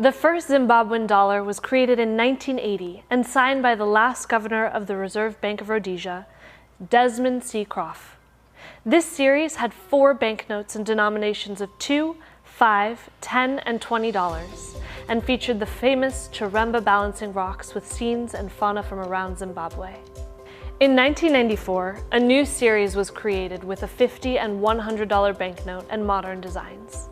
The first Zimbabwean dollar was created in 1980 and signed by the last governor of the Reserve Bank of Rhodesia, Desmond C. Croft. This series had 4 banknotes in denominations of $2, $5, $10, and $20, and featured the famous Chiremba balancing rocks with scenes and fauna from around Zimbabwe. In 1994, a new series was created with a $50 and $100 banknote and modern designs.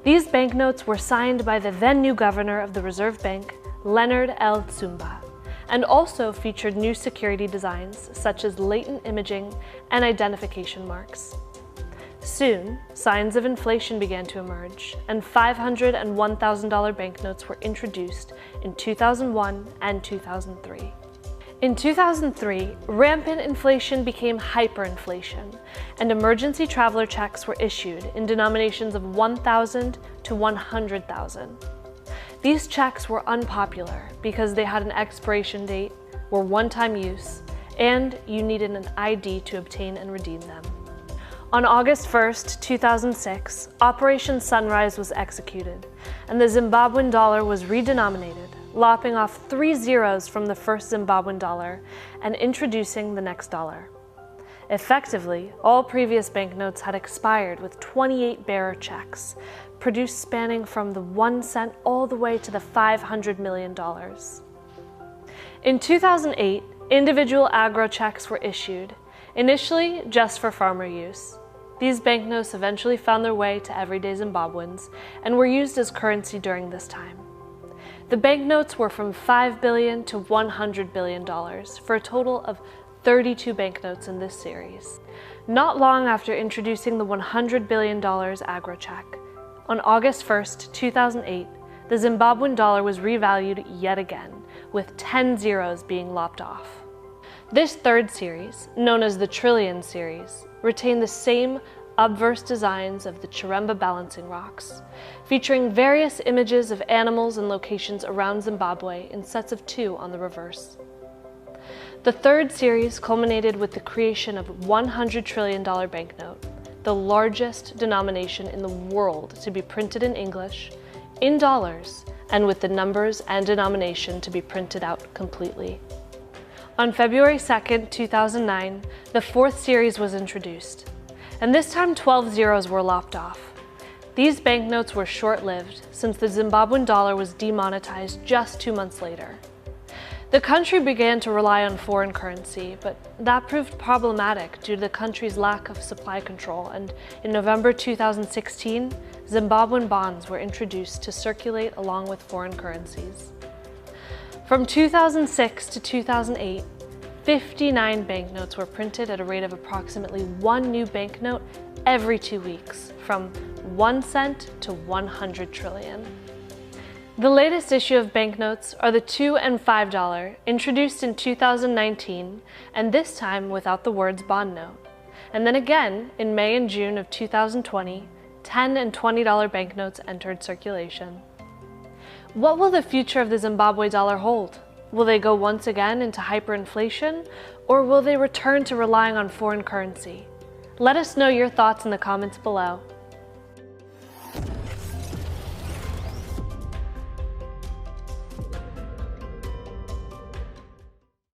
These banknotes were signed by the then new governor of the Reserve Bank, Leonard L. Tsumba, and also featured new security designs such as latent imaging and identification marks. Soon, signs of inflation began to emerge, and $500 and $1,000 banknotes were introduced in 2001 and 2003. In 2003, rampant inflation became hyperinflation, and emergency traveler checks were issued in denominations of 1,000 to 100,000. These checks were unpopular because they had an expiration date, were one-time use, and you needed an ID to obtain and redeem them. On August 1, 2006, Operation Sunrise was executed, and the Zimbabwean dollar was redenominated, lopping off 3 zeros from the first Zimbabwean dollar and introducing the next dollar. Effectively, all previous banknotes had expired with 28 bearer checks, produced spanning from the 1 cent all the way to the $500 million. In 2008, individual agro checks were issued, initially just for farmer use. These banknotes eventually found their way to everyday Zimbabweans and were used as currency during this time. The banknotes were from $5 billion to $100 billion, for a total of 32 banknotes in this series. Not long after introducing the $100 billion agro check, on August 1, 2008, the Zimbabwean dollar was revalued yet again, with 10 zeros being lopped off. This third series, known as the Trillion series, retained the same obverse designs of the Chiremba balancing rocks, featuring various images of animals and locations around Zimbabwe in sets of 2 on the reverse. The third series culminated with the creation of $100 trillion banknote, the largest denomination in the world to be printed in English, in dollars, and with the numbers and denomination to be printed out completely. On February 2, 2009, the 4th series was introduced, and this time 12 zeros were lopped off. These banknotes were short-lived since the Zimbabwean dollar was demonetized just 2 months later. The country began to rely on foreign currency, but that proved problematic due to the country's lack of supply control, and in November 2016, Zimbabwean bonds were introduced to circulate along with foreign currencies. From 2006 to 2008, 59 banknotes were printed at a rate of approximately 1 new banknote every 2 weeks, from 1 cent to 100 trillion. The latest issue of banknotes are the $2 and $5, introduced in 2019, and this time without the words bond note. And then again, in May and June of 2020, $10 and $20 banknotes entered circulation. What will the future of the Zimbabwe dollar hold? Will they go once again into hyperinflation, or will they return to relying on foreign currency? Let us know your thoughts in the comments below.